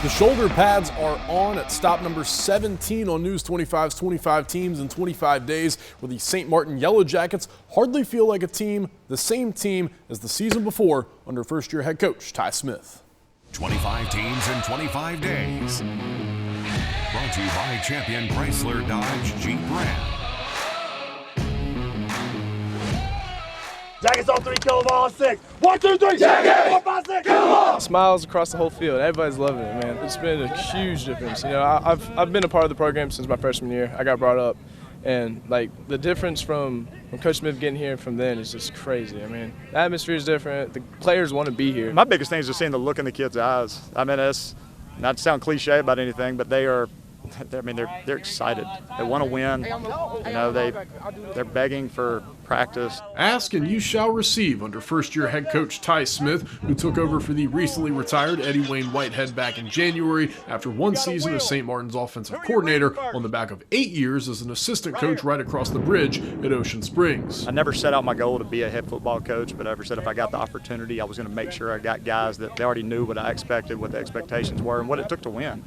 The shoulder pads are on at stop number 17 on News 25's 25 teams in 25 days, where the St. Martin Yellowjackets hardly feel like a team, the same team as the season before under first-year head coach Ty Smith. 25 teams in 25 days. Brought to you by Champion Chrysler Dodge Jeep brand. Jackets on 3, kill them all on 6. 1, 2, 3, Jackets! 4, 5, 6, kill them all! Smiles across the whole field. Everybody's loving it, man. It's been a huge difference. You know, I've been a part of the program since my freshman year. I got brought up, and like the difference from Coach Smith getting here and from then is just crazy. I mean, the atmosphere is different. The players want to be here. My biggest thing is just seeing the look in the kids' eyes. I mean, it's not to sound cliche about anything, but they're excited. They want to win. You know, they're begging for practice. Ask and you shall receive under first-year head coach Ty Smith, who took over for the recently retired Eddie Wayne Whitehead back in January after one season as St. Martin's offensive coordinator on the back of 8 years as an assistant coach right across the bridge at Ocean Springs. I never set out my goal to be a head football coach, but I ever said if I got the opportunity, I was going to make sure I got guys that they already knew what I expected, what the expectations were, and what it took to win.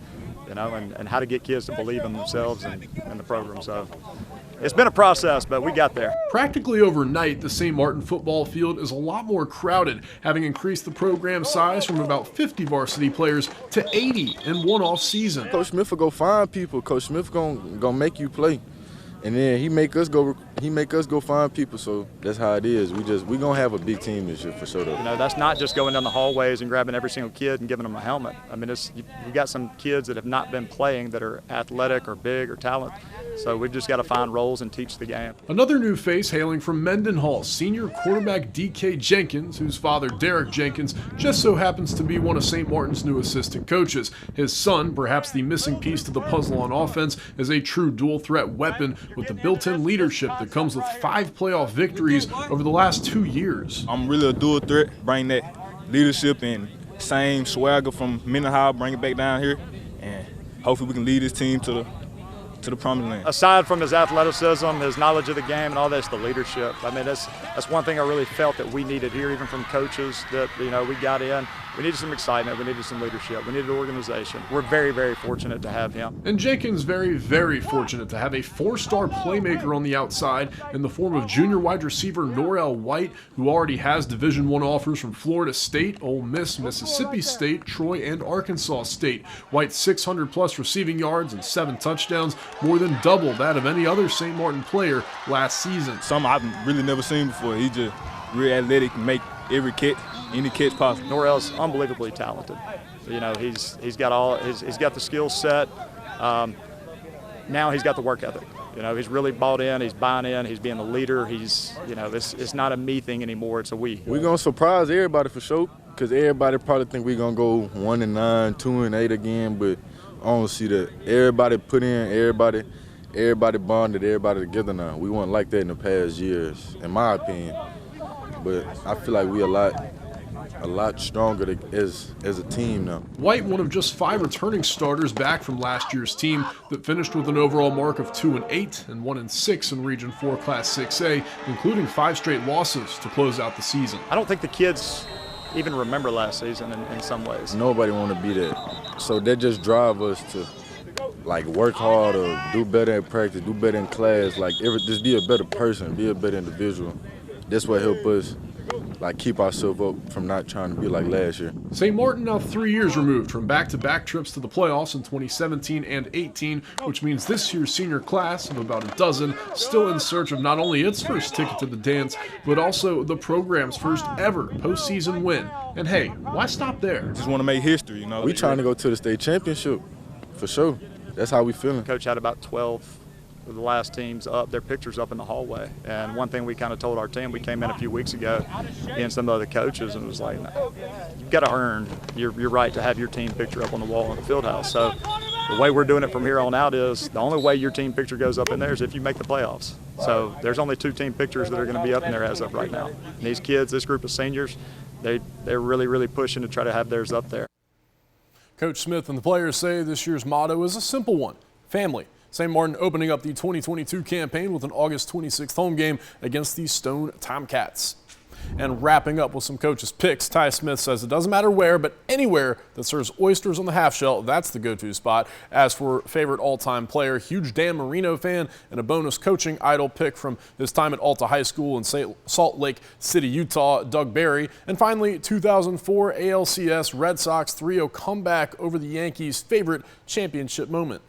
You know, and how to get kids to believe in themselves and the program. So it's been a process, but we got there. Practically overnight, the St. Martin football field is a lot more crowded, having increased the program size from about 50 varsity players to 80 in one off season. Coach Smith will go find people. Coach Smith gonna make you play, and then he make us go find people. So that's how it is. We gonna have a big team this year for sure. Though. You know, that's not just going down the hallways and grabbing every single kid and giving them a helmet. I mean, you got some kids that have not been playing that are athletic or big or talented. So we've just got to find roles and teach the game. Another new face hailing from Mendenhall, senior quarterback D.K. Jenkins, whose father, Derek Jenkins, just so happens to be one of St. Martin's new assistant coaches. His son, perhaps the missing piece to the puzzle on offense, is a true dual-threat weapon with the built-in leadership that comes with 5 playoff victories over the last 2 years. I'm really a dual threat, bring that leadership and same swagger from Mendenhall, bring it back down here, and hopefully we can lead this team to the promised land. Aside from his athleticism, his knowledge of the game, and all that's the leadership. I mean, that's one thing I really felt that we needed here, even from coaches that, you know, we got in. We needed some excitement. We needed some leadership. We needed organization. We're very, very fortunate to have him. And Jenkins very, very fortunate to have a 4-star playmaker on the outside in the form of junior wide receiver Norrell White, who already has Division I offers from Florida State, Ole Miss, Mississippi State, Troy, and Arkansas State. White's 600-plus receiving yards and 7 touchdowns, more than double that of any other St. Martin player last season. Something I've really never seen before. He just real athletic, make every catch, any catch possible. Norrell's unbelievably talented. You know, he's got the skill set. Now he's got the work ethic. You know, he's really bought in. He's buying in. He's being the leader. It's not a me thing anymore. It's a we. We're gonna surprise everybody for sure, because everybody probably think we're gonna go 1-9, 2-8 again, but I don't see that. Everybody put in, everybody bonded, everybody together now. We weren't like that in the past years, in my opinion. But I feel like we're a lot stronger as a team now. White, one of just 5 returning starters back from last year's team that finished with an overall mark of 2-8 and 1-6 in Region 4 Class 6A, including 5 straight losses to close out the season. I don't think the kids even remember last season in some ways. Nobody want to be that. So that just drive us to like work hard or do better in practice, do better in class, like just be a better person, be a better individual. That's what helped us like keep ourselves up from not trying to be like last year. St. Martin now 3 years removed from back-to-back trips to the playoffs in 2017 and 18, which means this year's senior class of about a dozen still in search of not only its first ticket to the dance, but also the program's first ever postseason win. And hey, why stop there? Just want to make history, you know. We trying to go to the state championship, for sure. That's how we feeling. Coach had about 12 of the last teams up, their pictures up in the hallway. And one thing we kind of told our team, we came in a few weeks ago and some other coaches and was like, no, you've got to earn your right to have your team picture up on the wall in the field house. So the way we're doing it from here on out is the only way your team picture goes up in there is if you make the playoffs. So there's only 2 team pictures that are going to be up in there as of right now. And these kids, this group of seniors, they're really, really pushing to try to have theirs up there. Coach Smith and the players say this year's motto is a simple one: family. St. Martin opening up the 2022 campaign with an August 26th home game against the Stone Tomcats. And wrapping up with some coaches' picks, Ty Smith says it doesn't matter where, but anywhere that serves oysters on the half shell, that's the go-to spot. As for favorite all-time player, huge Dan Marino fan, and a bonus coaching idol pick from his time at Alta High School in Salt Lake City, Utah, Doug Barry. And finally, 2004 ALCS Red Sox 3-0 comeback over the Yankees' favorite championship moment.